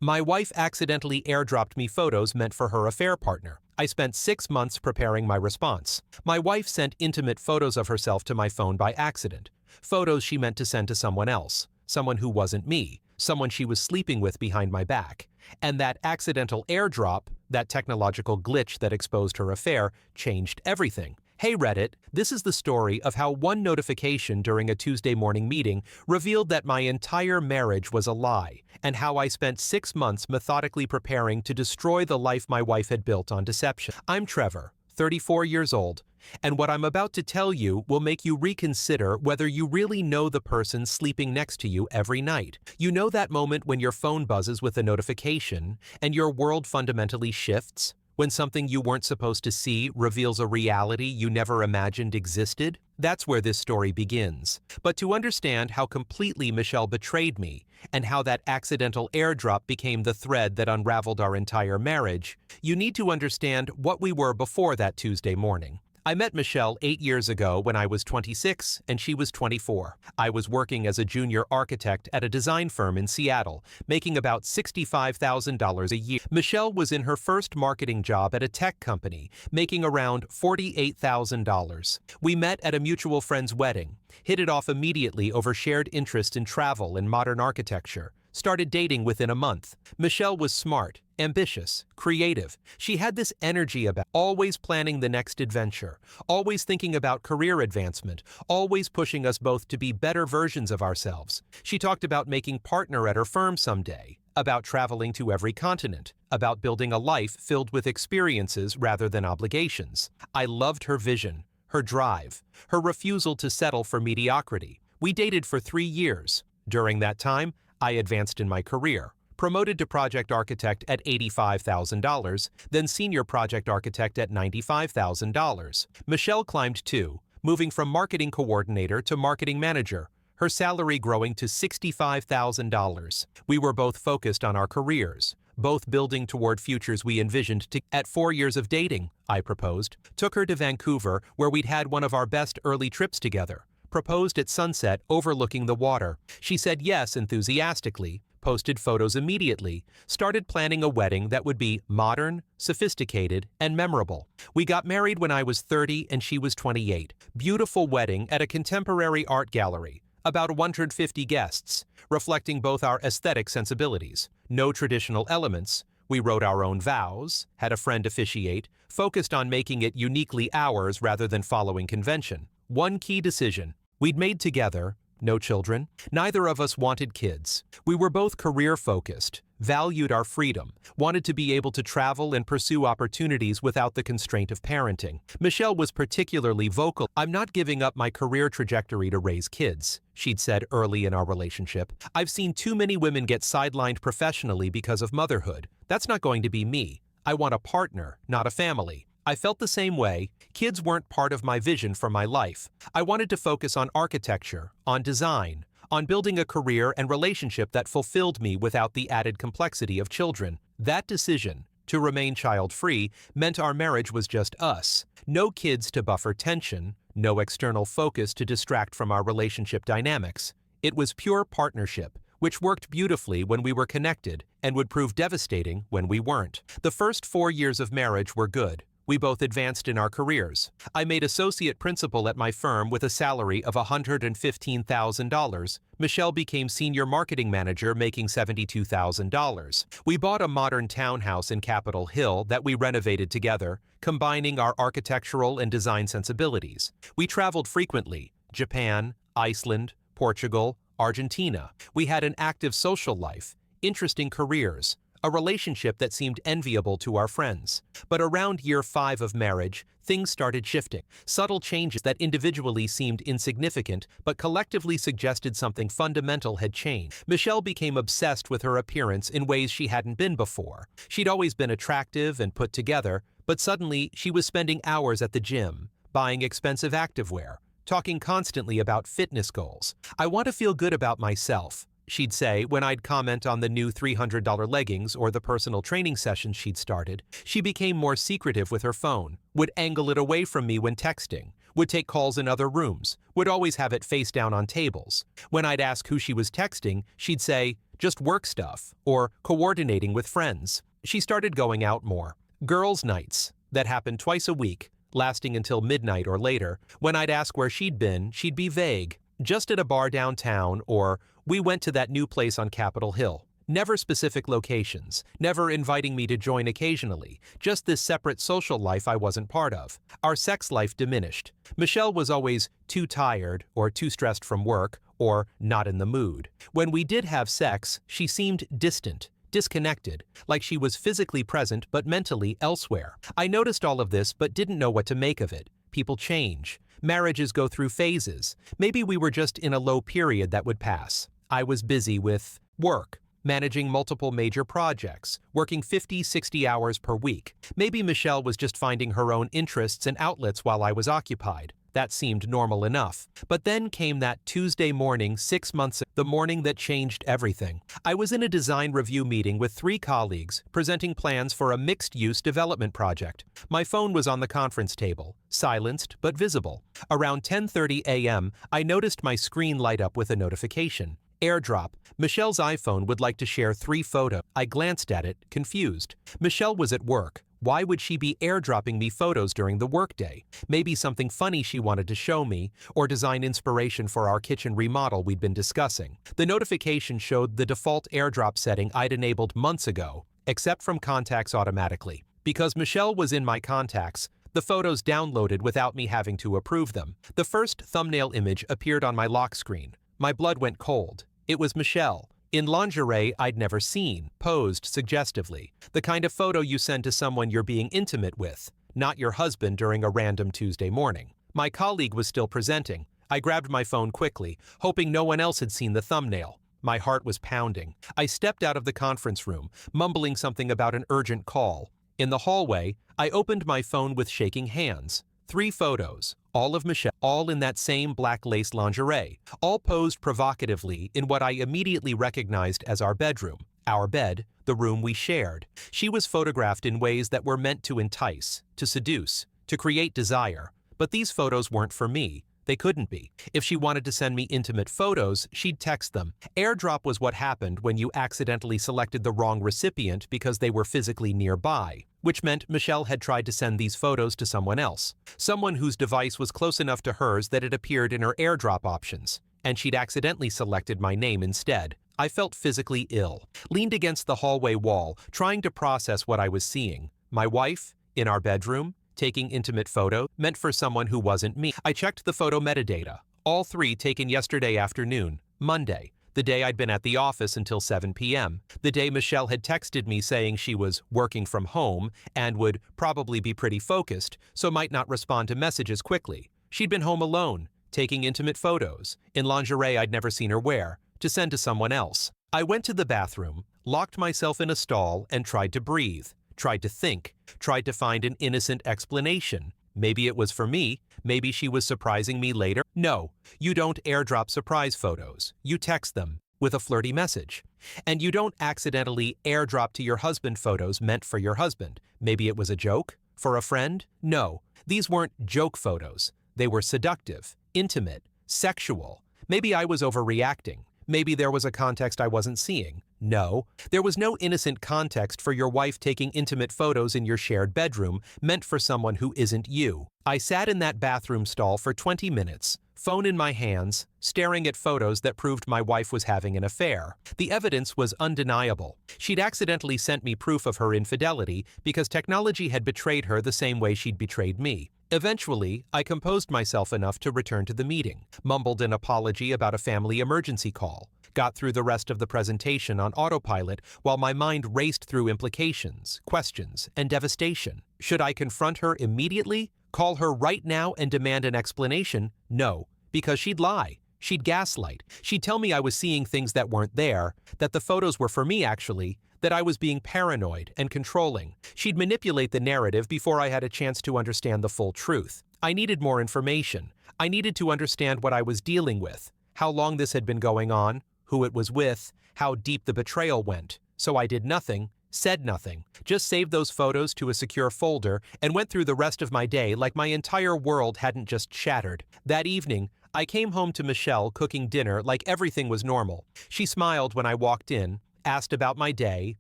My wife accidentally airdropped me photos meant for her affair partner. I spent 6 months preparing my response. My wife sent intimate photos of herself to my phone by accident. Photos she meant to send to someone else, someone who wasn't me, someone she was sleeping with behind my back. And that accidental airdrop, that technological glitch that exposed her affair, changed everything. Hey Reddit, this is the story of how one notification during a Tuesday morning meeting revealed that my entire marriage was a lie, and how I spent 6 months methodically preparing to destroy the life my wife had built on deception. I'm Trevor, 34 years old, and what I'm about to tell you will make you reconsider whether you really know the person sleeping next to you every night. You know that moment when your phone buzzes with a notification and your world fundamentally shifts? When something you weren't supposed to see reveals a reality you never imagined existed? That's where this story begins. But to understand how completely Michelle betrayed me, and how that accidental airdrop became the thread that unraveled our entire marriage, you need to understand what we were before that Tuesday morning. I met Michelle 8 years ago when I was 26 and she was 24. I was working as a junior architect at a design firm in Seattle, making about $65,000 a year. Michelle was in her first marketing job at a tech company, making around $48,000. We met at a mutual friend's wedding, hit it off immediately over shared interest in travel and modern architecture. Started dating within a month. Michelle was smart, ambitious, creative. She had this energy about always planning the next adventure, always thinking about career advancement, always pushing us both to be better versions of ourselves. She talked about making partner at her firm someday, about traveling to every continent, about building a life filled with experiences rather than obligations. I loved her vision, her drive, her refusal to settle for mediocrity. We dated for 3 years. During that time, I advanced in my career, promoted to project architect at $85,000, then senior project architect at $95,000. Michelle climbed too, moving from marketing coordinator to marketing manager, her salary growing to $65,000. We were both focused on our careers, both building toward futures we envisioned. At 4 years of dating, I proposed, took her to Vancouver where we'd had one of our best early trips together. Proposed at sunset overlooking the water. She said yes enthusiastically, posted photos immediately, started planning a wedding that would be modern, sophisticated, and memorable. We got married when I was 30 and she was 28. Beautiful wedding at a contemporary art gallery. About 150 guests, reflecting both our aesthetic sensibilities. No traditional elements. We wrote our own vows, had a friend officiate, focused on making it uniquely ours rather than following convention. One key decision we'd made together: no children. Neither of us wanted kids. We were both career-focused, valued our freedom, wanted to be able to travel and pursue opportunities without the constraint of parenting. Michelle was particularly vocal. "I'm not giving up my career trajectory to raise kids," she'd said early in our relationship. "I've seen too many women get sidelined professionally because of motherhood. That's not going to be me. I want a partner, not a family." I felt the same way. Kids weren't part of my vision for my life. I wanted to focus on architecture, on design, on building a career and relationship that fulfilled me without the added complexity of children. That decision, to remain child-free, meant our marriage was just us. No kids to buffer tension, no external focus to distract from our relationship dynamics. It was pure partnership, which worked beautifully when we were connected and would prove devastating when we weren't. The first 4 years of marriage were good. We both advanced in our careers. I made associate principal at my firm with a salary of $115,000. Michelle became senior marketing manager making $72,000. We bought a modern townhouse in Capitol Hill that we renovated together, combining our architectural and design sensibilities. We traveled frequently: Japan, Iceland, Portugal, Argentina. We had an active social life, interesting careers, a relationship that seemed enviable to our friends. But around year 5 of marriage, things started shifting. Subtle changes that individually seemed insignificant but collectively suggested something fundamental had changed. Michelle became obsessed with her appearance in ways she hadn't been before. She'd always been attractive and put together, but suddenly she was spending hours at the gym, buying expensive activewear, talking constantly about fitness goals. "I want to feel good about myself," she'd say when I'd comment on the new $300 leggings or the personal training sessions she'd started. She became more secretive with her phone, would angle it away from me when texting, would take calls in other rooms, would always have it face down on tables. When I'd ask who she was texting, she'd say, just work stuff, or coordinating with friends. She started going out more. Girls' nights that happened twice a week, lasting until midnight or later. When I'd ask where she'd be vague. Just at a bar downtown, or we went to that new place on Capitol Hill. Never specific locations, never inviting me to join occasionally, just this separate social life I wasn't part of. Our sex life diminished. Michelle was always too tired, or too stressed from work, or not in the mood. When we did have sex, she seemed distant, disconnected, like she was physically present but mentally elsewhere. I noticed all of this but didn't know what to make of it. People change. Marriages go through phases. Maybe we were just in a low period that would pass. I was busy with work, managing multiple major projects, working 50, 60 hours per week. Maybe Michelle was just finding her own interests and outlets while I was occupied. That seemed normal enough. But then came that Tuesday morning 6 months ago, the morning that changed everything. I was in a design review meeting with 3 colleagues, presenting plans for a mixed-use development project. My phone was on the conference table, silenced but visible. Around 10:30 a.m., I noticed my screen light up with a notification. AirDrop. Michelle's iPhone would like to share 3 photos. I glanced at it, confused. Michelle was at work. Why would she be airdropping me photos during the workday? Maybe something funny she wanted to show me, or design inspiration for our kitchen remodel we'd been discussing. The notification showed the default airdrop setting I'd enabled months ago, except from contacts automatically. Because Michelle was in my contacts, the photos downloaded without me having to approve them. The first thumbnail image appeared on my lock screen. My blood went cold. It was Michelle, in lingerie I'd never seen, posed suggestively. The kind of photo you send to someone you're being intimate with, not your husband during a random Tuesday morning. My colleague was still presenting. I grabbed my phone quickly, hoping no one else had seen the thumbnail. My heart was pounding. I stepped out of the conference room, mumbling something about an urgent call. In the hallway, I opened my phone with shaking hands. 3 photos, all of Michelle, all in that same black lace lingerie, all posed provocatively in what I immediately recognized as our bedroom. Our bed, the room we shared. She was photographed in ways that were meant to entice, to seduce, to create desire. But these photos weren't for me. They couldn't be. If she wanted to send me intimate photos, she'd text them. AirDrop was what happened when you accidentally selected the wrong recipient because they were physically nearby, which meant Michelle had tried to send these photos to someone else, someone whose device was close enough to hers that it appeared in her AirDrop options, and she'd accidentally selected my name instead. I felt physically ill, leaned against the hallway wall, trying to process what I was seeing. My wife, in our bedroom, taking intimate photo, meant for someone who wasn't me. I checked the photo metadata. All 3 taken yesterday afternoon, Monday, the day I'd been at the office until 7 p.m., the day Michelle had texted me saying she was working from home and would probably be pretty focused, so might not respond to messages quickly. She'd been home alone, taking intimate photos, in lingerie I'd never seen her wear, to send to someone else. I went to the bathroom, locked myself in a stall, and tried to breathe. Tried to think, tried to find an innocent explanation. Maybe it was for me, maybe she was surprising me later. No, you don't airdrop surprise photos. You text them with a flirty message. And you don't accidentally airdrop to your husband photos meant for your husband. Maybe it was a joke? For a friend? No, these weren't joke photos. They were seductive, intimate, sexual. Maybe I was overreacting. Maybe there was a context I wasn't seeing. No, there was no innocent context for your wife taking intimate photos in your shared bedroom meant for someone who isn't you. I sat in that bathroom stall for 20 minutes, phone in my hands, staring at photos that proved my wife was having an affair. The evidence was undeniable. She'd accidentally sent me proof of her infidelity because technology had betrayed her the same way she'd betrayed me. Eventually, I composed myself enough to return to the meeting, mumbled an apology about a family emergency call, got through the rest of the presentation on autopilot while my mind raced through implications, questions, and devastation. Should I confront her immediately? Call her right now and demand an explanation? No, because she'd lie. She'd gaslight. She'd tell me I was seeing things that weren't there, that the photos were for me actually, that I was being paranoid and controlling. She'd manipulate the narrative before I had a chance to understand the full truth. I needed more information. I needed to understand what I was dealing with, how long this had been going on, who it was with, how deep the betrayal went. So I did nothing, said nothing, just saved those photos to a secure folder and went through the rest of my day like my entire world hadn't just shattered. That evening, I came home to Michelle cooking dinner like everything was normal. She smiled when I walked in, asked about my day,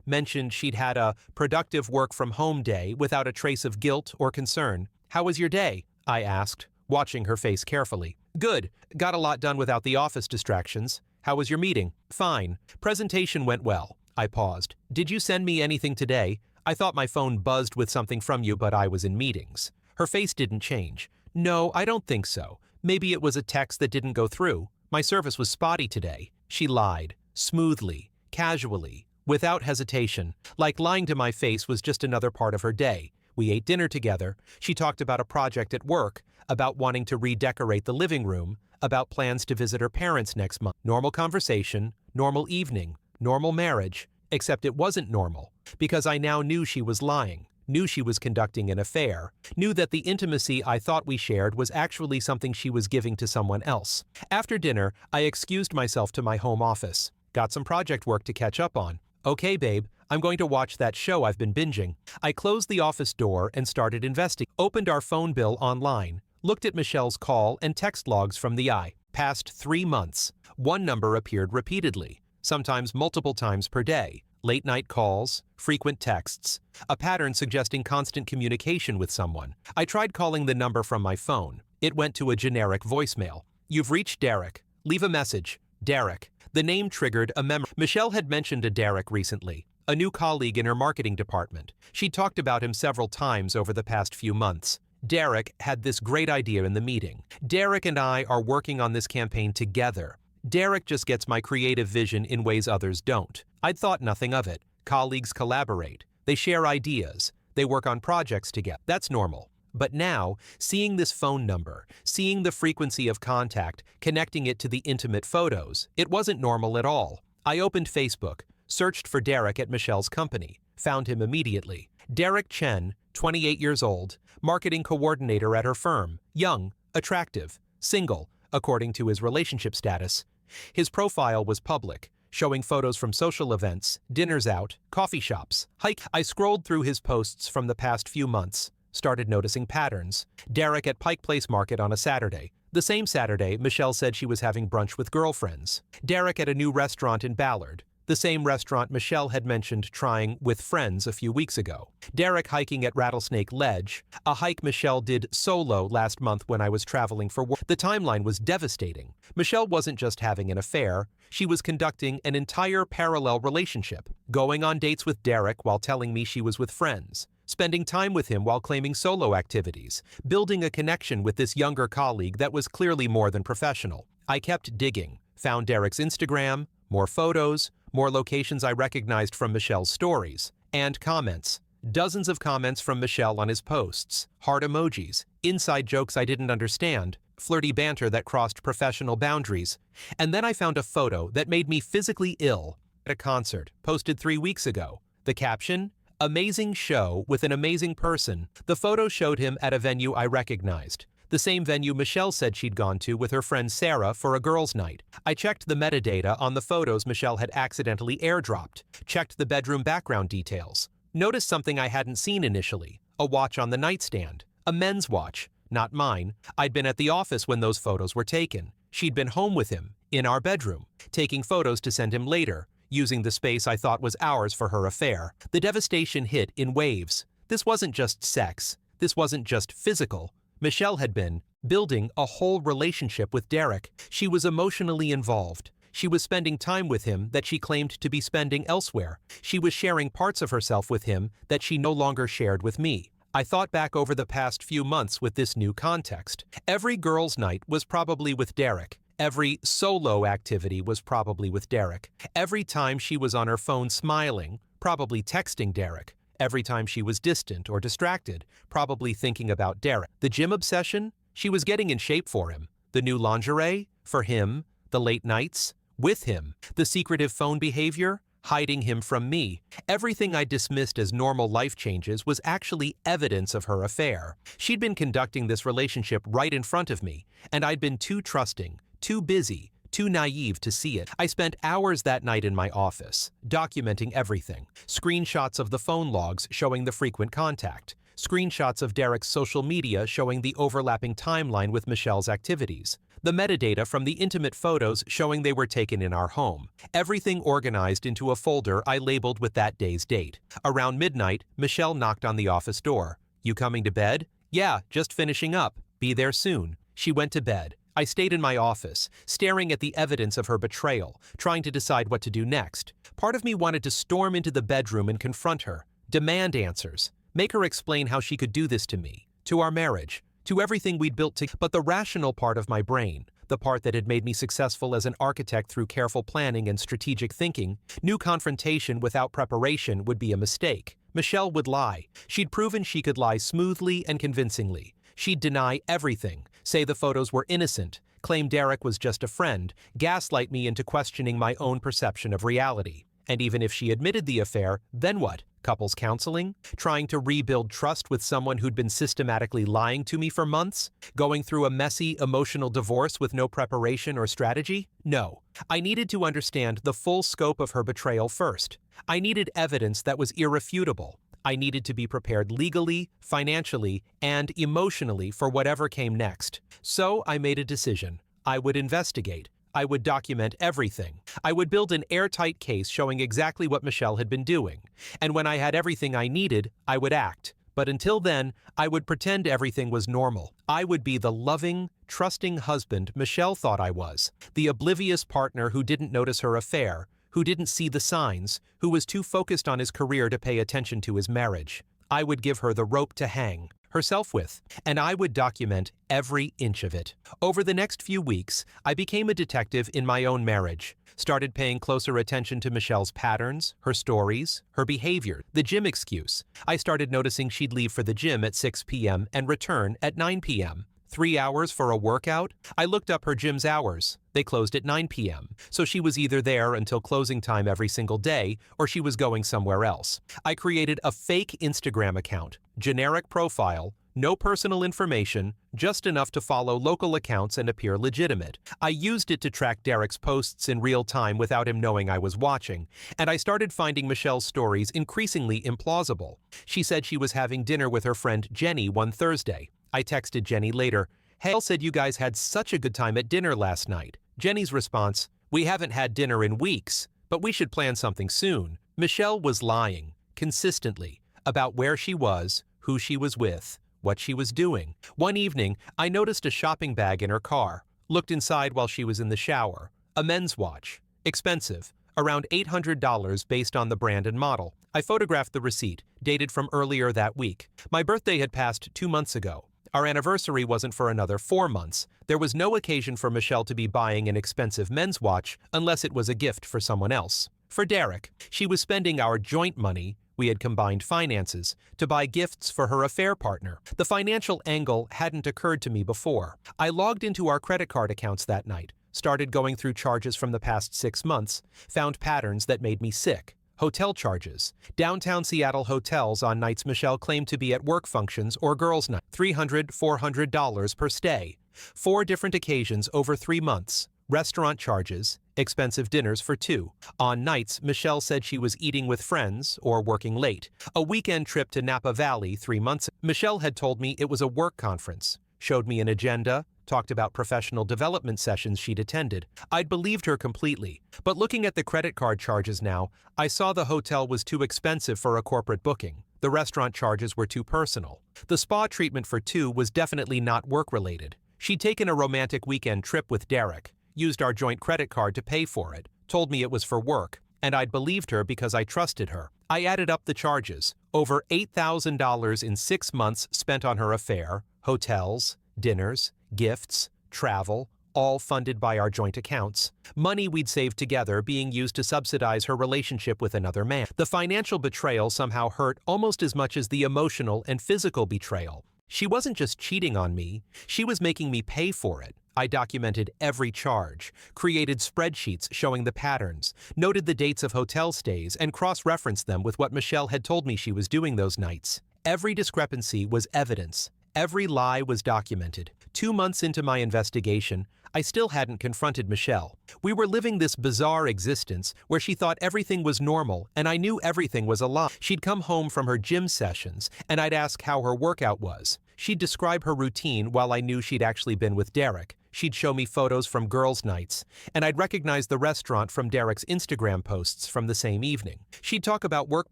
mentioned she'd had a productive work-from-home day without a trace of guilt or concern. "How was your day?" I asked, watching her face carefully. "Good. Got a lot done without the office distractions. How was your meeting?" "Fine. Presentation went well." I paused. "Did you send me anything today? I thought my phone buzzed with something from you, but I was in meetings." Her face didn't change. "No, I don't think so. Maybe it was a text that didn't go through. My service was spotty today." She lied, smoothly, casually, without hesitation, like lying to my face was just another part of her day. We ate dinner together. She talked about a project at work, about wanting to redecorate the living room, about plans to visit her parents next month. Normal conversation, normal evening, normal marriage, except it wasn't normal, because I now knew she was lying, knew she was conducting an affair, knew that the intimacy I thought we shared was actually something she was giving to someone else. After dinner, I excused myself to my home office. Got some project work to catch up on. "Okay, babe, I'm going to watch that show I've been binging." I closed the office door and started investigating. Opened our phone bill online, looked at Michelle's call and text logs from the past 3 months. One number appeared repeatedly, sometimes multiple times per day. Late-night calls, frequent texts, a pattern suggesting constant communication with someone. I tried calling the number from my phone. It went to a generic voicemail. "You've reached Derek. Leave a message. Derek." The name triggered a memory. Michelle had mentioned a Derek recently, a new colleague in her marketing department. She'd talked about him several times over the past few months. Derek had this great idea in the meeting. "Derek and I are working on this campaign together. Derek just gets my creative vision in ways others don't." I'd thought nothing of it. Colleagues collaborate. They share ideas. They work on projects together. That's normal. But now, seeing this phone number, seeing the frequency of contact, connecting it to the intimate photos, it wasn't normal at all. I opened Facebook, searched for Derek at Michelle's company, found him immediately. Derek Chen, 28 years old, marketing coordinator at her firm, young, attractive, single, according to his relationship status. His profile was public, showing photos from social events, dinners out, coffee shops, hike. I scrolled through his posts from the past few months, started noticing patterns. Derek at Pike Place Market on a Saturday. The same Saturday, Michelle said she was having brunch with girlfriends. Derek at a new restaurant in Ballard. The same restaurant Michelle had mentioned trying with friends a few weeks ago. Derek hiking at Rattlesnake Ledge, a hike Michelle did solo last month when I was traveling for work. The timeline was devastating. Michelle wasn't just having an affair, she was conducting an entire parallel relationship, going on dates with Derek while telling me she was with friends, spending time with him while claiming solo activities, building a connection with this younger colleague that was clearly more than professional. I kept digging, found Derek's Instagram, more photos, more locations I recognized from Michelle's stories, and comments. Dozens of comments from Michelle on his posts, heart emojis, inside jokes I didn't understand, flirty banter that crossed professional boundaries. And then I found a photo that made me physically ill at a concert, posted 3 weeks ago. The caption? "Amazing show with an amazing person." The photo showed him at a venue I recognized, the same venue Michelle said she'd gone to with her friend Sarah for a girls' night. I checked the metadata on the photos Michelle had accidentally airdropped, checked the bedroom background details, noticed something I hadn't seen initially, a watch on the nightstand, a men's watch, not mine. I'd been at the office when those photos were taken. She'd been home with him, in our bedroom, taking photos to send him later, using the space I thought was ours for her affair. The devastation hit in waves. This wasn't just sex. This wasn't just physical. Michelle had been building a whole relationship with Derek. She was emotionally involved. She was spending time with him that she claimed to be spending elsewhere. She was sharing parts of herself with him that she no longer shared with me. I thought back over the past few months with this new context. Every girls' night was probably with Derek. Every solo activity was probably with Derek. Every time she was on her phone smiling, probably texting Derek. Every time she was distant or distracted, probably thinking about Derek. The gym obsession? She was getting in shape for him. The new lingerie? For him. The late nights? With him. The secretive phone behavior? Hiding him from me. Everything I dismissed as normal life changes was actually evidence of her affair. She'd been conducting this relationship right in front of me, and I'd been too trusting, too busy, too naive to see it. I spent hours that night in my office, documenting everything. Screenshots of the phone logs showing the frequent contact. Screenshots of Derek's social media showing the overlapping timeline with Michelle's activities. The metadata from the intimate photos showing they were taken in our home. Everything organized into a folder I labeled with that day's date. Around midnight, Michelle knocked on the office door. "You coming to bed?" "Yeah, just finishing up. Be there soon." She went to bed. I stayed in my office, staring at the evidence of her betrayal, trying to decide what to do next. Part of me wanted to storm into the bedroom and confront her, demand answers, make her explain how she could do this to me, to our marriage, to everything we'd built together. But the rational part of my brain, the part that had made me successful as an architect through careful planning and strategic thinking, knew confrontation without preparation would be a mistake. Michelle would lie. She'd proven she could lie smoothly and convincingly. She'd deny everything, say the photos were innocent, claim Derek was just a friend, gaslight me into questioning my own perception of reality. And even if she admitted the affair, then what? Couples counseling? Trying to rebuild trust with someone who'd been systematically lying to me for months? Going through a messy, emotional divorce with no preparation or strategy? No. I needed to understand the full scope of her betrayal first. I needed evidence that was irrefutable. I needed to be prepared legally, financially, and emotionally for whatever came next. So I made a decision. I would investigate. I would document everything. I would build an airtight case showing exactly what Michelle had been doing. And when I had everything I needed, I would act. But until then, I would pretend everything was normal. I would be the loving, trusting husband Michelle thought I was, the oblivious partner who didn't notice her affair, who didn't see the signs, who was too focused on his career to pay attention to his marriage. I would give her the rope to hang herself with, and I would document every inch of it. Over the next few weeks, I became a detective in my own marriage, started paying closer attention to Michelle's patterns, her stories, her behavior, the gym excuse. I started noticing she'd leave for the gym at 6 p.m. and return at 9 p.m. 3 hours for a workout? I looked up her gym's hours. They closed at 9 p.m., so she was either there until closing time every single day, or she was going somewhere else. I created a fake Instagram account, generic profile, no personal information, just enough to follow local accounts and appear legitimate. I used it to track Derek's posts in real time without him knowing I was watching, and I started finding Michelle's stories increasingly implausible. She said she was having dinner with her friend Jenny one Thursday. I texted Jenny later, "Hey, said you guys had such a good time at dinner last night." Jenny's response, "We haven't had dinner in weeks, but we should plan something soon." Michelle was lying, consistently, about where she was, who she was with, what she was doing. One evening, I noticed a shopping bag in her car, looked inside while she was in the shower. A men's watch. Expensive. Around $800 based on the brand and model. I photographed the receipt, dated from earlier that week. My birthday had passed 2 months ago. Our anniversary wasn't for another 4 months. There was no occasion for Michelle to be buying an expensive men's watch unless it was a gift for someone else. For Derek, she was spending our joint money, we had combined finances, to buy gifts for her affair partner. The financial angle hadn't occurred to me before. I logged into our credit card accounts that night, started going through charges from the past 6 months, found patterns that made me sick. Hotel charges. Downtown Seattle hotels on nights Michelle claimed to be at work functions or girls' night. $300, $400 per stay. 4 different occasions over 3 months. Restaurant charges. Expensive dinners for 2. On nights, Michelle said she was eating with friends or working late. A weekend trip to Napa Valley 3 months ago. Michelle had told me it was a work conference. Showed me an agenda, talked about professional development sessions she'd attended. I'd believed her completely, but looking at the credit card charges now, I saw the hotel was too expensive for a corporate booking. The restaurant charges were too personal. The spa treatment for 2 was definitely not work-related. She'd taken a romantic weekend trip with Derek, used our joint credit card to pay for it, told me it was for work, and I'd believed her because I trusted her. I added up the charges. Over $8,000 in 6 months spent on her affair, hotels, dinners, gifts, travel, all funded by our joint accounts. Money we'd saved together being used to subsidize her relationship with another man. The financial betrayal somehow hurt almost as much as the emotional and physical betrayal. She wasn't just cheating on me, she was making me pay for it. I documented every charge, created spreadsheets showing the patterns, noted the dates of hotel stays, and cross-referenced them with what Michelle had told me she was doing those nights. Every discrepancy was evidence. Every lie was documented. 2 months into my investigation, I still hadn't confronted Michelle. We were living this bizarre existence where she thought everything was normal and I knew everything was a lie. She'd come home from her gym sessions and I'd ask how her workout was. She'd describe her routine while I knew she'd actually been with Derek. She'd show me photos from girls' nights, and I'd recognize the restaurant from Derek's Instagram posts from the same evening. She'd talk about work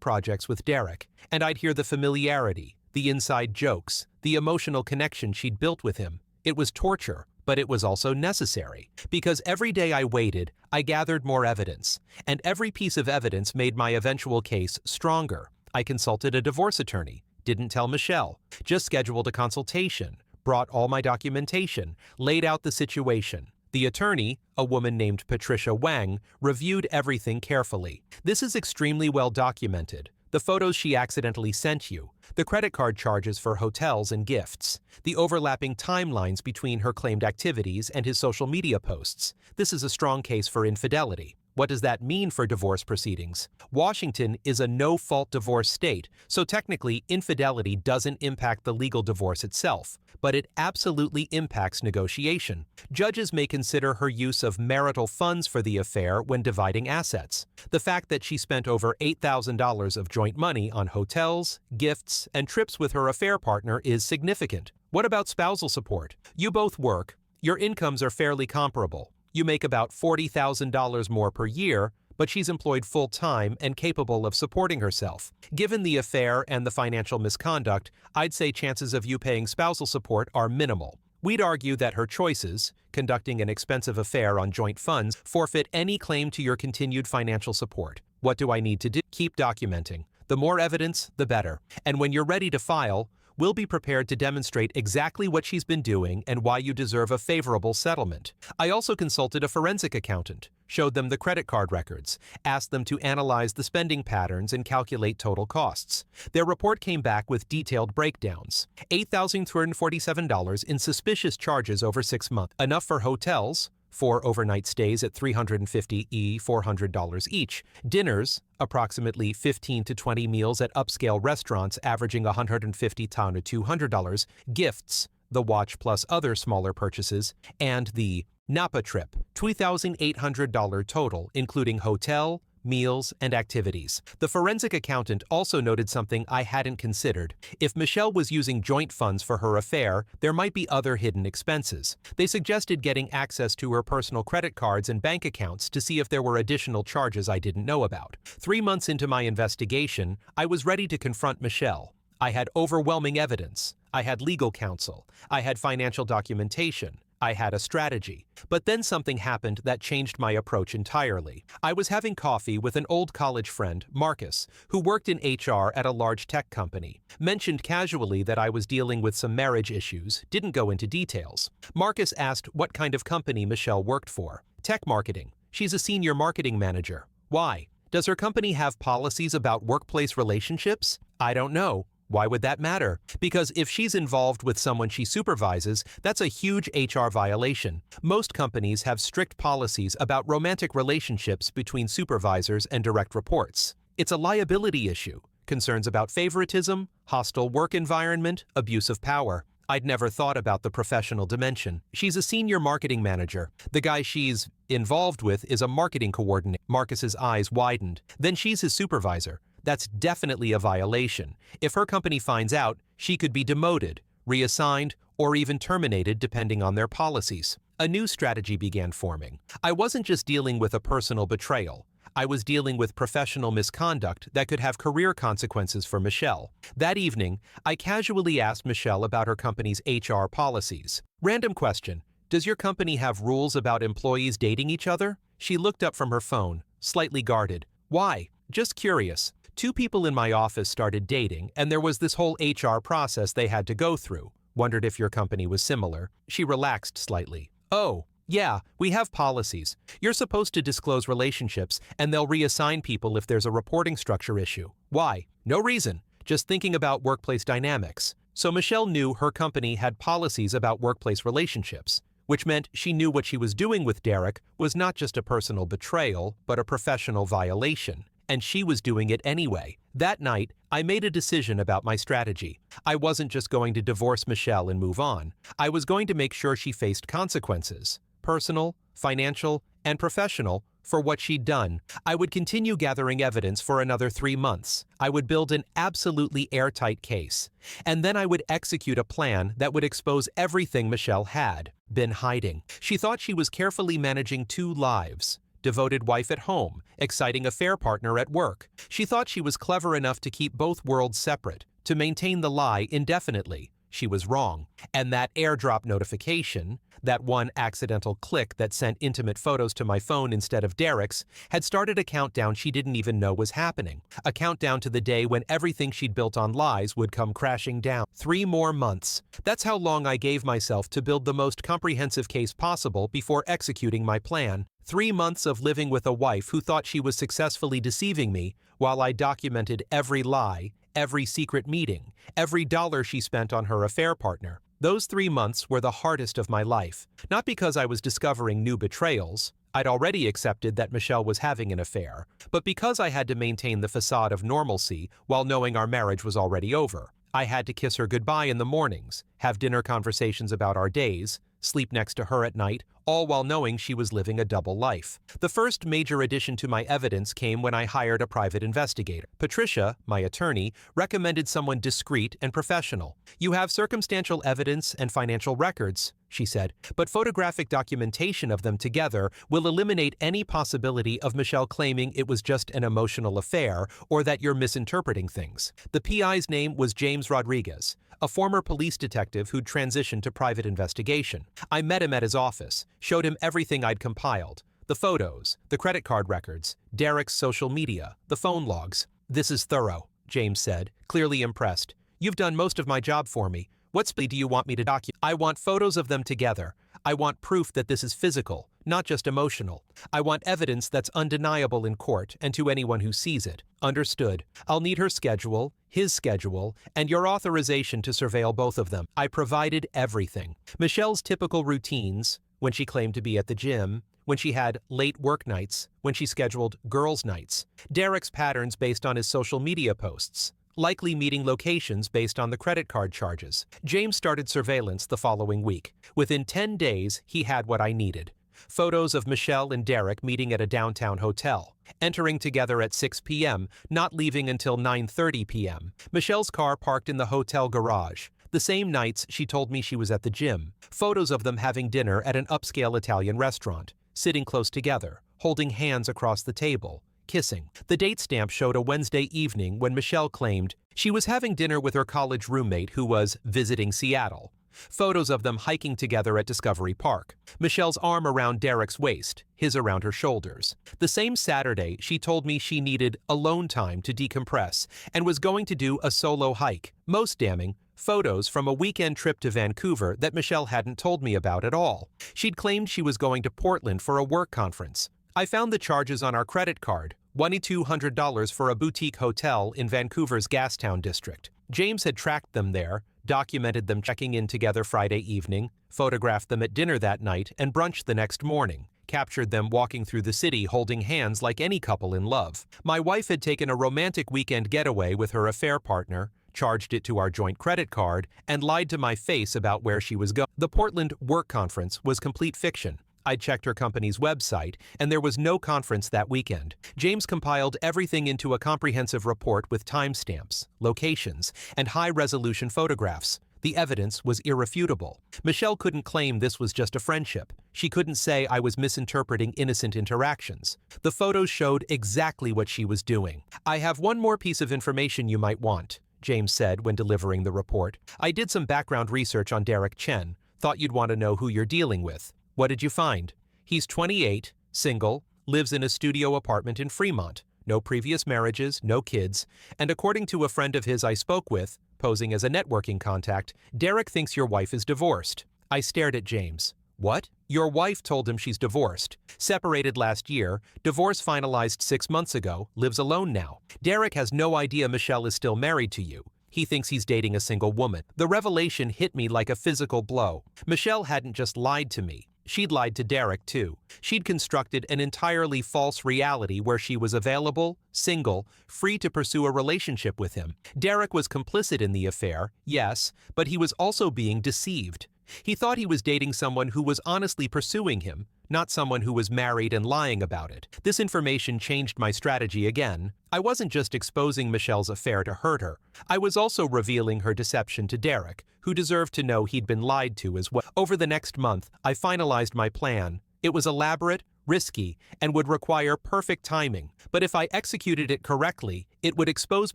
projects with Derek, and I'd hear the familiarity, the inside jokes, the emotional connection she'd built with him. It was torture, but it was also necessary, because every day I waited, I gathered more evidence, and every piece of evidence made my eventual case stronger. I consulted a divorce attorney, didn't tell Michelle, just scheduled a consultation, brought all my documentation, laid out the situation. The attorney, a woman named Patricia Wang, reviewed everything carefully. This is extremely well documented. The photos she accidentally sent you, the credit card charges for hotels and gifts, the overlapping timelines between her claimed activities and his social media posts. This is a strong case for infidelity. What does that mean for divorce proceedings? Washington is a no-fault divorce state, so technically infidelity doesn't impact the legal divorce itself, but it absolutely impacts negotiation. Judges may consider her use of marital funds for the affair when dividing assets. The fact that she spent over $8,000 of joint money on hotels, gifts, and trips with her affair partner is significant. What about spousal support? You both work. Your incomes are fairly comparable. You make about $40,000 more per year, but she's employed full-time and capable of supporting herself. Given the affair and the financial misconduct, I'd say chances of you paying spousal support are minimal. We'd argue that her choices, conducting an expensive affair on joint funds, forfeit any claim to your continued financial support. What do I need to do? Keep documenting. The more evidence, the better. And when you're ready to file, we'll be prepared to demonstrate exactly what she's been doing and why you deserve a favorable settlement. I also consulted a forensic accountant, showed them the credit card records, asked them to analyze the spending patterns and calculate total costs. Their report came back with detailed breakdowns. $8,247 in suspicious charges over 6 months, enough for hotels, 4 overnight stays at $350 $400 each. Dinners, approximately 15 to 20 meals at upscale restaurants averaging $150 to $200. Gifts, the watch plus other smaller purchases, and the Napa trip, $2,800 total, including hotel, meals, and activities. The forensic accountant also noted something I hadn't considered. If Michelle was using joint funds for her affair, there might be other hidden expenses. They suggested getting access to her personal credit cards and bank accounts to see if there were additional charges I didn't know about. 3 months into my investigation, I was ready to confront Michelle. I had overwhelming evidence. I had legal counsel. I had financial documentation. I had a strategy. But then something happened that changed my approach entirely. I was having coffee with an old college friend, Marcus, who worked in HR at a large tech company. Mentioned casually that I was dealing with some marriage issues, didn't go into details. Marcus asked what kind of company Michelle worked for. Tech marketing. She's a senior marketing manager. Why? Does her company have policies about workplace relationships? I don't know. Why would that matter? Because if she's involved with someone she supervises, that's a huge HR violation. Most companies have strict policies about romantic relationships between supervisors and direct reports. It's a liability issue. Concerns about favoritism, hostile work environment, abuse of power. I'd never thought about the professional dimension. She's a senior marketing manager. The guy she's involved with is a marketing coordinator. Marcus's eyes widened. Then she's his supervisor. That's definitely a violation. If her company finds out, she could be demoted, reassigned, or even terminated depending on their policies. A new strategy began forming. I wasn't just dealing with a personal betrayal. I was dealing with professional misconduct that could have career consequences for Michelle. That evening, I casually asked Michelle about her company's HR policies. Random question. Does your company have rules about employees dating each other? She looked up from her phone, slightly guarded. Why? Just curious. 2 people in my office started dating, and there was this whole HR process they had to go through. Wondered if your company was similar. She relaxed slightly. Oh, yeah, we have policies. You're supposed to disclose relationships, and they'll reassign people if there's a reporting structure issue. Why? No reason. Just thinking about workplace dynamics. So Michelle knew her company had policies about workplace relationships, which meant she knew what she was doing with Derek was not just a personal betrayal, but a professional violation. And she was doing it anyway. That night, I made a decision about my strategy. I wasn't just going to divorce Michelle and move on. I was going to make sure she faced consequences, personal, financial, and professional, for what she'd done. I would continue gathering evidence for another 3 months. I would build an absolutely airtight case. And then I would execute a plan that would expose everything Michelle had been hiding. She thought she was carefully managing 2 lives. Devoted wife at home, exciting affair partner at work. She thought she was clever enough to keep both worlds separate, to maintain the lie indefinitely. She was wrong. And that airdrop notification, that one accidental click that sent intimate photos to my phone instead of Derek's, had started a countdown she didn't even know was happening. A countdown to the day when everything she'd built on lies would come crashing down. 3 more months. That's how long I gave myself to build the most comprehensive case possible before executing my plan. 3 months of living with a wife who thought she was successfully deceiving me while I documented every lie, every secret meeting, every dollar she spent on her affair partner. Those 3 months were the hardest of my life, not because I was discovering new betrayals. I'd already accepted that Michelle was having an affair, but because I had to maintain the facade of normalcy while knowing our marriage was already over. I had to kiss her goodbye in the mornings, have dinner conversations about our days, sleep next to her at night, all while knowing she was living a double life. The first major addition to my evidence came when I hired a private investigator. Patricia, my attorney, recommended someone discreet and professional. "You have circumstantial evidence and financial records," she said, "but photographic documentation of them together will eliminate any possibility of Michelle claiming it was just an emotional affair or that you're misinterpreting things." The PI's name was James Rodriguez, a former police detective who'd transitioned to private investigation. I met him at his office, showed him everything I'd compiled, the photos, the credit card records, Derek's social media, the phone logs. "This is thorough," James said, clearly impressed. "You've done most of my job for me. What split do you want me to document?" "I want photos of them together. I want proof that this is physical, not just emotional. I want evidence that's undeniable in court and to anyone who sees it." "Understood. I'll need her schedule, his schedule, and your authorization to surveil both of them." I provided everything. Michelle's typical routines, when she claimed to be at the gym, when she had late work nights, when she scheduled girls' nights. Derek's patterns based on his social media posts. Likely meeting locations based on the credit card charges. James started surveillance the following week. Within 10 days, he had what I needed. Photos of Michelle and Derek meeting at a downtown hotel, entering together at 6 p.m., not leaving until 9:30 p.m. Michelle's car parked in the hotel garage. The same nights she told me she was at the gym. Photos of them having dinner at an upscale Italian restaurant, sitting close together, holding hands across the table, kissing. The date stamp showed a Wednesday evening when Michelle claimed she was having dinner with her college roommate who was visiting Seattle. Photos of them hiking together at Discovery Park. Michelle's arm around Derek's waist, his around her shoulders. The same Saturday, she told me she needed alone time to decompress and was going to do a solo hike. Most damning, photos from a weekend trip to Vancouver that Michelle hadn't told me about at all. She'd claimed she was going to Portland for a work conference. I found the charges on our credit card, $2,200 for a boutique hotel in Vancouver's Gastown district. James had tracked them there, documented them checking in together Friday evening, photographed them at dinner that night and brunch the next morning, captured them walking through the city holding hands like any couple in love. My wife had taken a romantic weekend getaway with her affair partner, charged it to our joint credit card, and lied to my face about where she was going. The Portland work conference was complete fiction. I checked her company's website, and there was no conference that weekend. James compiled everything into a comprehensive report with timestamps, locations, and high-resolution photographs. The evidence was irrefutable. Michelle couldn't claim this was just a friendship. She couldn't say I was misinterpreting innocent interactions. The photos showed exactly what she was doing. "I have one more piece of information you might want," James said when delivering the report. "I did some background research on Derek Chen. Thought you'd want to know who you're dealing with. What did you find? He's 28, single, lives in a studio apartment in Fremont, no previous marriages, no kids, and according to a friend of his I spoke with, posing as a networking contact, Derek thinks your wife is divorced." I stared at James. "What?" "Your wife told him she's divorced. Separated last year, divorce finalized 6 months ago, lives alone now. Derek has no idea Michelle is still married to you. He thinks he's dating a single woman." The revelation hit me like a physical blow. Michelle hadn't just lied to me. She'd lied to Derek, too. She'd constructed an entirely false reality where she was available, single, free to pursue a relationship with him. Derek was complicit in the affair, yes, but he was also being deceived. He thought he was dating someone who was honestly pursuing him, not someone who was married and lying about it. This information changed my strategy again. I wasn't just exposing Michelle's affair to hurt her. I was also revealing her deception to Derek, who deserved to know he'd been lied to as well. Over the next month, I finalized my plan. It was elaborate, risky, and would require perfect timing. But if I executed it correctly, it would expose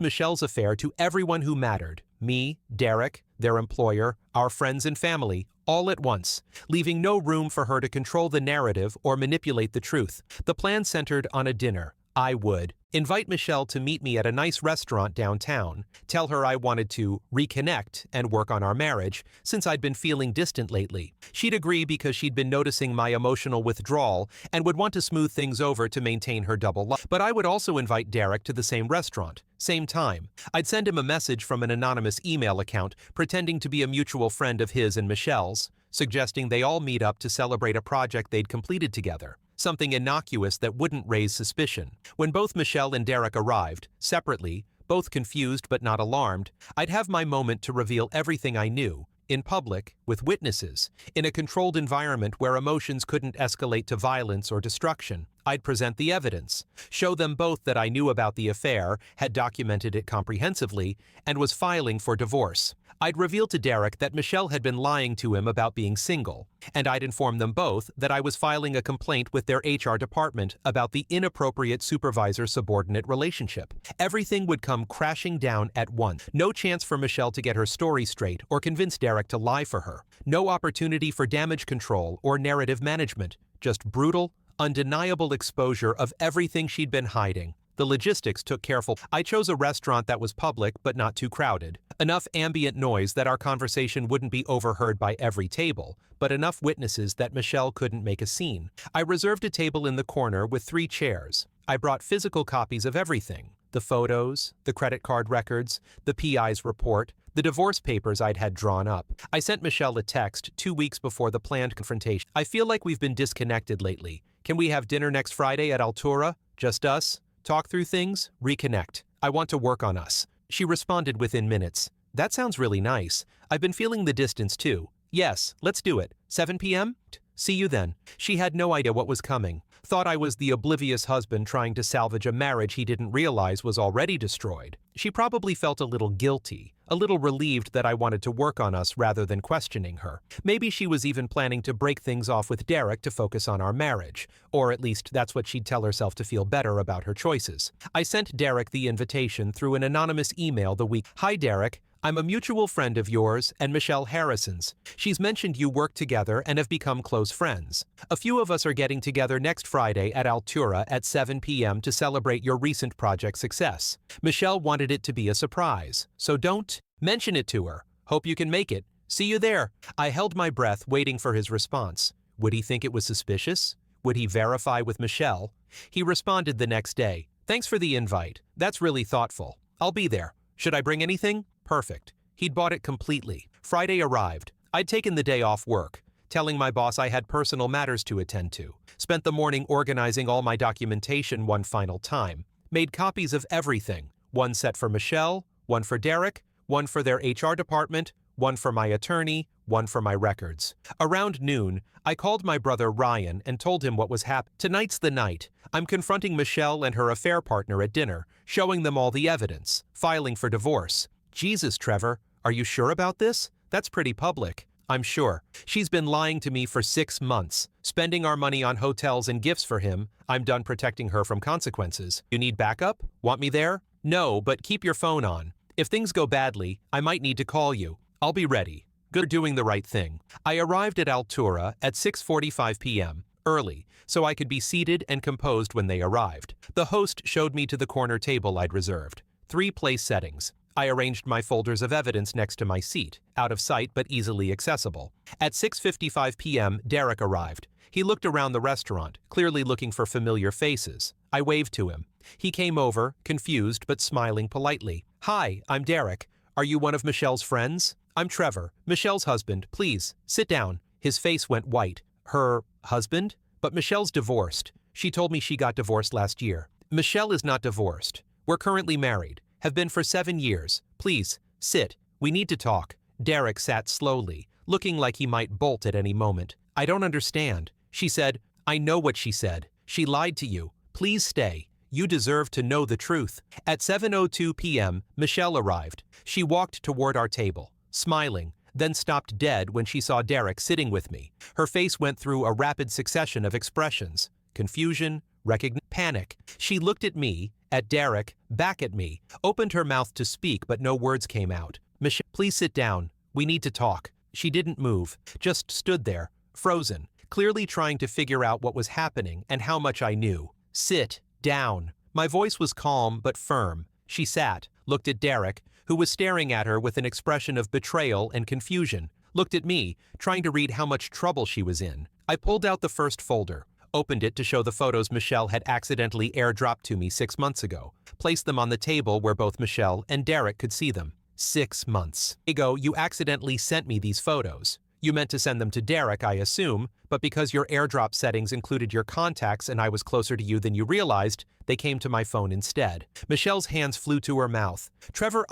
Michelle's affair to everyone who mattered. Me, Derek, their employer, our friends and family, all at once, leaving no room for her to control the narrative or manipulate the truth. The plan centered on a dinner. I would invite Michelle to meet me at a nice restaurant downtown, tell her I wanted to reconnect and work on our marriage since I'd been feeling distant lately. She'd agree because she'd been noticing my emotional withdrawal and would want to smooth things over to maintain her double life. But I would also invite Derek to the same restaurant, same time. I'd send him a message from an anonymous email account pretending to be a mutual friend of his and Michelle's, suggesting they all meet up to celebrate a project they'd completed together. Something innocuous that wouldn't raise suspicion. When both Michelle and Derek arrived, separately, both confused but not alarmed, I'd have my moment to reveal everything I knew, in public, with witnesses, in a controlled environment where emotions couldn't escalate to violence or destruction. I'd present the evidence, show them both that I knew about the affair, had documented it comprehensively, and was filing for divorce. I'd reveal to Derek that Michelle had been lying to him about being single, and I'd inform them both that I was filing a complaint with their HR department about the inappropriate supervisor-subordinate relationship. Everything would come crashing down at once. No chance for Michelle to get her story straight or convince Derek to lie for her. No opportunity for damage control or narrative management. Just brutal, undeniable exposure of everything she'd been hiding. The logistics took careful. I chose a restaurant that was public but not too crowded. Enough ambient noise that our conversation wouldn't be overheard by every table, but enough witnesses that Michelle couldn't make a scene. I reserved a table in the corner with 3 chairs. I brought physical copies of everything. The photos, the credit card records, the PI's report, the divorce papers I'd had drawn up. I sent Michelle a text 2 weeks before the planned confrontation. I feel like we've been disconnected lately. Can we have dinner next Friday at Altura? Just us? Talk through things? Reconnect. I want to work on us. She responded within minutes. That sounds really nice. I've been feeling the distance too. Yes, let's do it. 7 p.m.? See you then. She had no idea what was coming. Thought I was the oblivious husband trying to salvage a marriage he didn't realize was already destroyed. She probably felt a little guilty, a little relieved that I wanted to work on us rather than questioning her. Maybe she was even planning to break things off with Derek to focus on our marriage, or at least that's what she'd tell herself to feel better about her choices. I sent Derek the invitation through an anonymous email the week. Hi Derek, I'm a mutual friend of yours and Michelle Harrison's. She's mentioned you work together and have become close friends. A few of us are getting together next Friday at Altura at 7 p.m. to celebrate your recent project success. Michelle wanted it to be a surprise, so don't mention it to her. Hope you can make it. See you there. I held my breath waiting for his response. Would he think it was suspicious? Would he verify with Michelle? He responded the next day. Thanks for the invite. That's really thoughtful. I'll be there. Should I bring anything? Perfect. He'd bought it completely. Friday arrived. I'd taken the day off work, telling my boss I had personal matters to attend to. Spent the morning organizing all my documentation one final time. Made copies of everything. One set for Michelle, one for Derek, one for their HR department, one for my attorney, one for my records. Around noon, I called my brother Ryan and told him what was happening. Tonight's the night. I'm confronting Michelle and her affair partner at dinner, showing them all the evidence, filing for divorce. Jesus, Trevor, are you sure about this? That's pretty public. I'm sure. She's been lying to me for 6 months, spending our money on hotels and gifts for him. I'm done protecting her from consequences. You need backup? Want me there? No, but keep your phone on. If things go badly, I might need to call you. I'll be ready. Good doing the right thing. I arrived at Altura at 6:45 p.m., early, so I could be seated and composed when they arrived. The host showed me to the corner table I'd reserved. 3 place settings. I arranged my folders of evidence next to my seat, out of sight but easily accessible. At 6:55 p.m., Derek arrived. He looked around the restaurant, clearly looking for familiar faces. I waved to him. He came over, confused but smiling politely. Hi, I'm Derek. Are you one of Michelle's friends? I'm Trevor, Michelle's husband. Please, sit down. His face went white. Her husband? But Michelle's divorced. She told me she got divorced last year. Michelle is not divorced. We're currently married. Have been for 7 years. Please, sit. We need to talk. Derek sat slowly, looking like he might bolt at any moment. I don't understand. She said, I know what she said. She lied to you. Please stay. You deserve to know the truth. At 7:02 p.m., Michelle arrived. She walked toward our table, smiling, then stopped dead when she saw Derek sitting with me. Her face went through a rapid succession of expressions: confusion, recognition, panic. She looked at me, at Derek, back at me, opened her mouth to speak, but no words came out. Michelle, please sit down. We need to talk. She didn't move, just stood there, frozen, clearly trying to figure out what was happening and how much I knew. Sit down. My voice was calm but firm. She sat, looked at Derek, who was staring at her with an expression of betrayal and confusion, looked at me, trying to read how much trouble she was in. I pulled out the first folder, opened it to show the photos Michelle had accidentally airdropped to me 6 months ago, placed them on the table where both Michelle and Derek could see them. 6 months ago, you accidentally sent me these photos. You meant to send them to Derek, I assume, but because your airdrop settings included your contacts and I was closer to you than you realized, they came to my phone instead. Michelle's hands flew to her mouth. Trevor,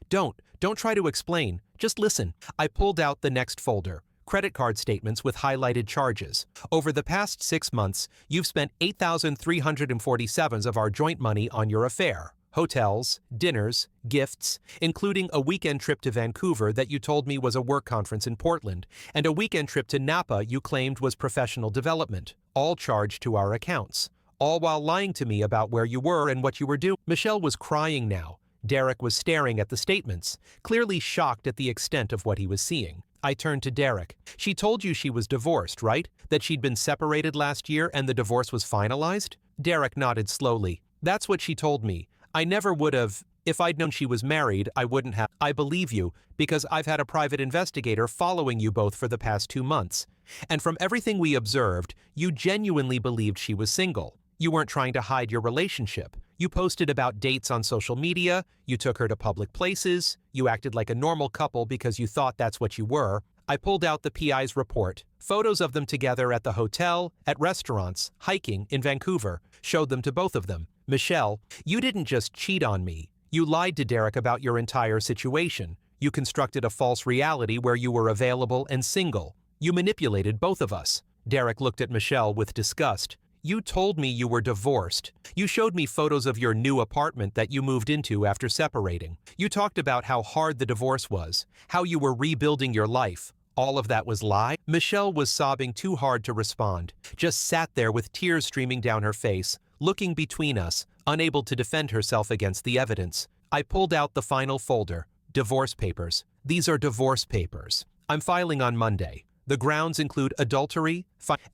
don't try to explain. Just listen. I pulled out the next folder. Credit card statements with highlighted charges. Over the past 6 months, you've spent $8,347 of our joint money on your affair. Hotels, dinners, gifts, including a weekend trip to Vancouver that you told me was a work conference in Portland, and a weekend trip to Napa you claimed was professional development, all charged to our accounts, all while lying to me about where you were and what you were doing. Michelle was crying now. Derek was staring at the statements, clearly shocked at the extent of what he was seeing. I turned to Derek. She told you she was divorced, right? That she'd been separated last year and the divorce was finalized? Derek nodded slowly. That's what she told me. I never would have. If I'd known she was married, I wouldn't have. I believe you, because I've had a private investigator following you both for the past 2 months. And from everything we observed, you genuinely believed she was single. You weren't trying to hide your relationship. You posted about dates on social media, you took her to public places, you acted like a normal couple because you thought that's what you were. I pulled out the PI's report, photos of them together at the hotel, at restaurants, hiking in Vancouver, showed them to both of them. Michelle, you didn't just cheat on me. You lied to Derek about your entire situation. You constructed a false reality where you were available and single. You manipulated both of us. Derek looked at Michelle with disgust. You told me you were divorced. You showed me photos of your new apartment that you moved into after separating. You talked about how hard the divorce was, how you were rebuilding your life. All of that was lie? Michelle was sobbing too hard to respond, just sat there with tears streaming down her face, looking between us, unable to defend herself against the evidence. I pulled out the final folder. Divorce papers. These are divorce papers. I'm filing on Monday. The grounds include adultery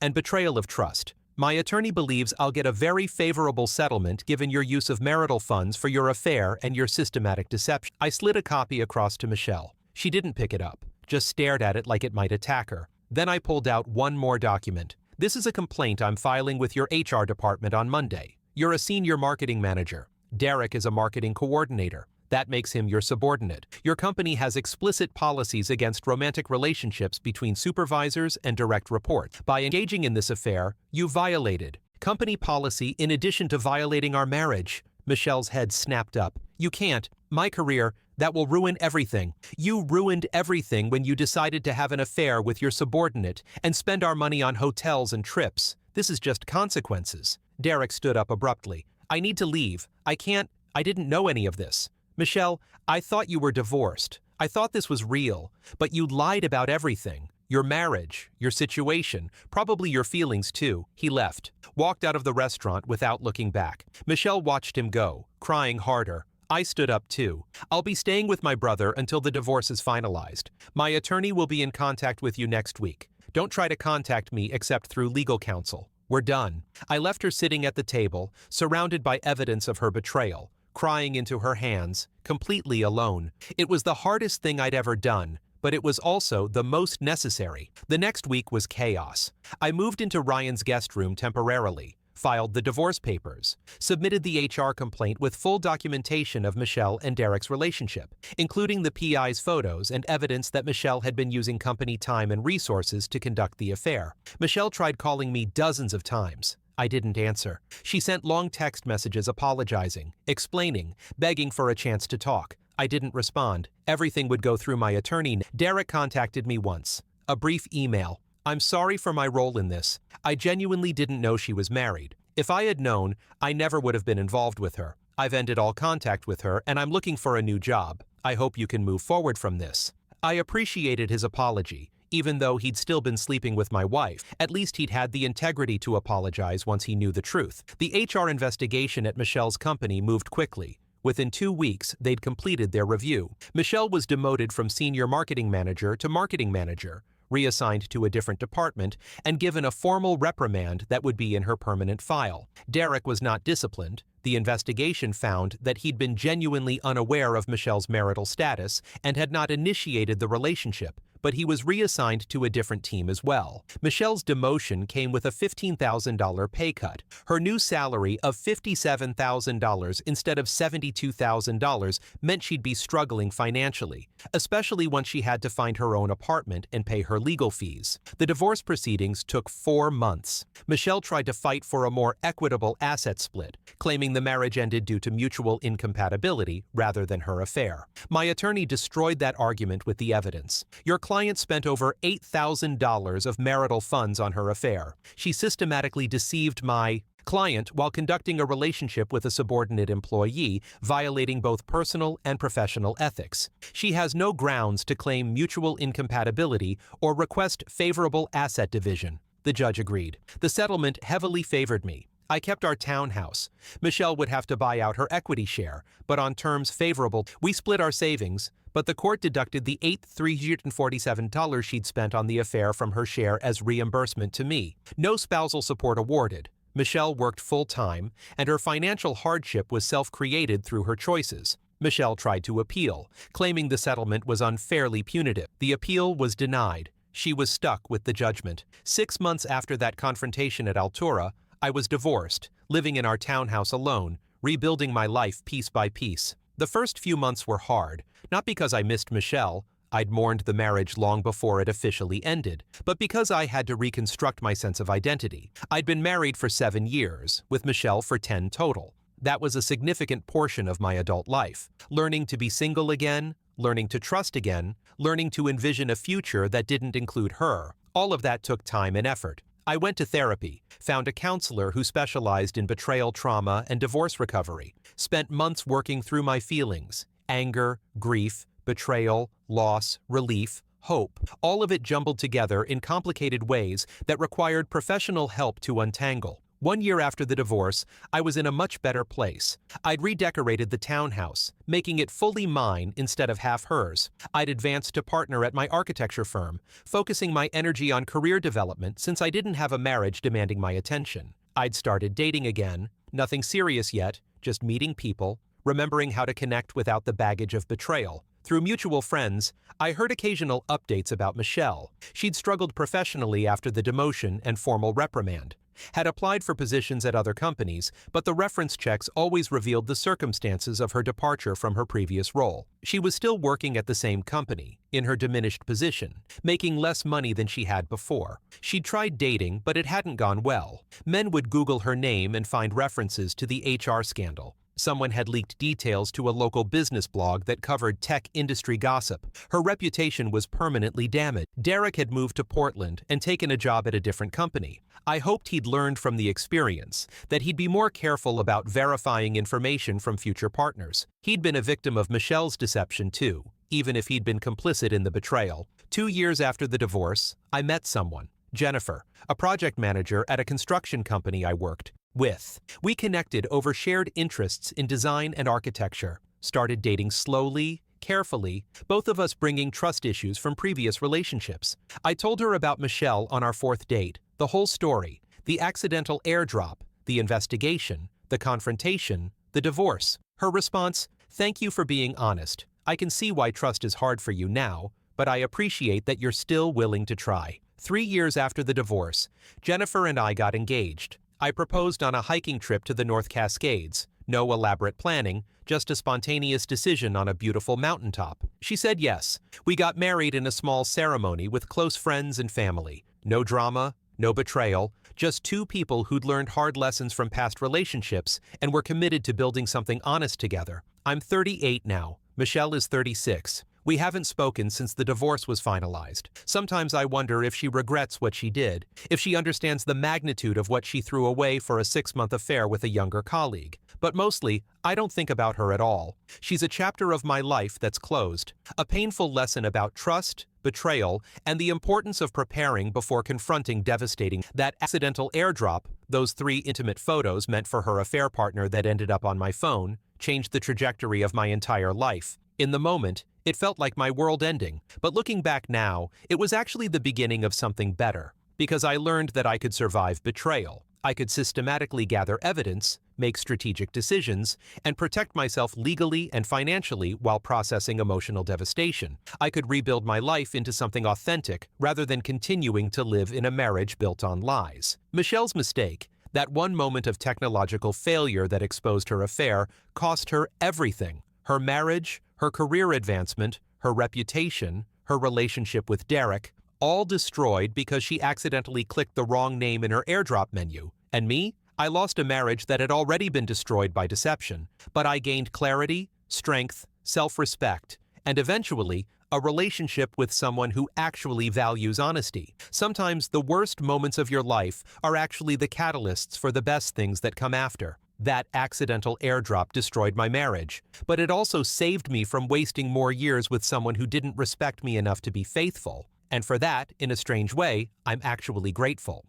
and betrayal of trust. My attorney believes I'll get a very favorable settlement given your use of marital funds for your affair and your systematic deception. I slid a copy across to Michelle. She didn't pick it up, just stared at it like it might attack her. Then I pulled out one more document. This is a complaint I'm filing with your HR department on Monday. You're a senior marketing manager. Derek is a marketing coordinator. That makes him your subordinate. Your company has explicit policies against romantic relationships between supervisors and direct reports. By engaging in this affair, you violated company policy in addition to violating our marriage. Michelle's head snapped up. You can't. My career, that will ruin everything. You ruined everything when you decided to have an affair with your subordinate and spend our money on hotels and trips. This is just consequences. Derek stood up abruptly. I need to leave. I didn't know any of this. Michelle, I thought you were divorced. I thought this was real, but you lied about everything. Your marriage, your situation, probably your feelings too. He left, walked out of the restaurant without looking back. Michelle watched him go, crying harder. I stood up too. I'll be staying with my brother until the divorce is finalized. My attorney will be in contact with you next week. Don't try to contact me except through legal counsel. We're done. I left her sitting at the table, surrounded by evidence of her betrayal, crying into her hands, completely alone. It was the hardest thing I'd ever done, but it was also the most necessary. The next week was chaos. I moved into Ryan's guest room temporarily, filed the divorce papers, submitted the HR complaint with full documentation of Michelle and Derek's relationship, including the PI's photos and evidence that Michelle had been using company time and resources to conduct the affair. Michelle tried calling me dozens of times. I didn't answer. She sent long text messages apologizing, explaining, begging for a chance to talk. I didn't respond. Everything would go through my attorney. Derek contacted me once. A brief email. I'm sorry for my role in this. I genuinely didn't know she was married. If I had known, I never would have been involved with her. I've ended all contact with her and I'm looking for a new job. I hope you can move forward from this. I appreciated his apology. Even though he'd still been sleeping with my wife, at least he'd had the integrity to apologize once he knew the truth. The HR investigation at Michelle's company moved quickly. Within 2 weeks, they'd completed their review. Michelle was demoted from senior marketing manager to marketing manager, reassigned to a different department, and given a formal reprimand that would be in her permanent file. Derek was not disciplined. The investigation found that he'd been genuinely unaware of Michelle's marital status and had not initiated the relationship, but he was reassigned to a different team as well. Michelle's demotion came with a $15,000 pay cut. Her new salary of $57,000 instead of $72,000 meant she'd be struggling financially, especially once she had to find her own apartment and pay her legal fees. The divorce proceedings took 4 months. Michelle tried to fight for a more equitable asset split, claiming the marriage ended due to mutual incompatibility rather than her affair. My attorney destroyed that argument with the evidence. Your client spent over $8,000 of marital funds on her affair. She systematically deceived my client while conducting a relationship with a subordinate employee, violating both personal and professional ethics. She has no grounds to claim mutual incompatibility or request favorable asset division. The judge agreed. The settlement heavily favored me. I kept our townhouse. Michelle would have to buy out her equity share, but on terms favorable. We split our savings, but the court deducted the $347 she'd spent on the affair from her share as reimbursement to me. No spousal support awarded. Michelle worked full-time, and her financial hardship was self-created through her choices. Michelle tried to appeal, claiming the settlement was unfairly punitive. The appeal was denied. She was stuck with the judgment. 6 months after that confrontation at Altura, I was divorced, living in our townhouse alone, rebuilding my life piece by piece. The first few months were hard, not because I missed Michelle, I'd mourned the marriage long before it officially ended, but because I had to reconstruct my sense of identity. I'd been married for 7 years, with Michelle for 10 total. That was a significant portion of my adult life. Learning to be single again, learning to trust again, learning to envision a future that didn't include her. All of that took time and effort. I went to therapy, found a counselor who specialized in betrayal trauma and divorce recovery, spent months working through my feelings, anger, grief, betrayal, loss, relief, hope, all of it jumbled together in complicated ways that required professional help to untangle. 1 year after the divorce, I was in a much better place. I'd redecorated the townhouse, making it fully mine instead of half hers. I'd advanced to partner at my architecture firm, focusing my energy on career development since I didn't have a marriage demanding my attention. I'd started dating again, nothing serious yet, just meeting people, remembering how to connect without the baggage of betrayal. Through mutual friends, I heard occasional updates about Michelle. She'd struggled professionally after the demotion and formal reprimand. Had applied for positions at other companies, but the reference checks always revealed the circumstances of her departure from her previous role. She was still working at the same company, in her diminished position, making less money than she had before. She'd tried dating, but it hadn't gone well. Men would Google her name and find references to the HR scandal. Someone had leaked details to a local business blog that covered tech industry gossip. Her reputation was permanently damaged. Derek had moved to Portland and taken a job at a different company. I hoped he'd learned from the experience, that he'd be more careful about verifying information from future partners. He'd been a victim of Michelle's deception too, even if he'd been complicit in the betrayal. 2 years after the divorce, I met someone, Jennifer, a project manager at a construction company I worked with. We connected over shared interests in design and architecture, started dating slowly, carefully, both of us bringing trust issues from previous relationships. I told her about Michelle on our 4th date, the whole story, the accidental airdrop, the investigation, the confrontation, the divorce. Her response, "Thank you for being honest. I can see why trust is hard for you now, but I appreciate that you're still willing to try." 3 years after the divorce, Jennifer and I got engaged. I proposed on a hiking trip to the North Cascades. No elaborate planning, just a spontaneous decision on a beautiful mountaintop. She said yes. We got married in a small ceremony with close friends and family. No drama, no betrayal, just 2 people who'd learned hard lessons from past relationships and were committed to building something honest together. I'm 38 now. Michelle is 36. We haven't spoken since the divorce was finalized. Sometimes I wonder if she regrets what she did, if she understands the magnitude of what she threw away for a 6-month affair with a younger colleague. But mostly, I don't think about her at all. She's a chapter of my life that's closed, a painful lesson about trust, betrayal, and the importance of preparing before confronting devastating. That accidental airdrop, those 3 intimate photos meant for her affair partner that ended up on my phone, changed the trajectory of my entire life. In the moment, it felt like my world ending, but looking back now, it was actually the beginning of something better, because I learned that I could survive betrayal. I could systematically gather evidence, make strategic decisions, and protect myself legally and financially while processing emotional devastation. I could rebuild my life into something authentic rather than continuing to live in a marriage built on lies. Michelle's mistake, that one moment of technological failure that exposed her affair, cost her everything: her marriage, her career advancement, her reputation, her relationship with Derek, all destroyed because she accidentally clicked the wrong name in her airdrop menu. And me? I lost a marriage that had already been destroyed by deception, but I gained clarity, strength, self-respect, and eventually, a relationship with someone who actually values honesty. Sometimes the worst moments of your life are actually the catalysts for the best things that come after. That accidental airdrop destroyed my marriage, but it also saved me from wasting more years with someone who didn't respect me enough to be faithful. And for that, in a strange way, I'm actually grateful.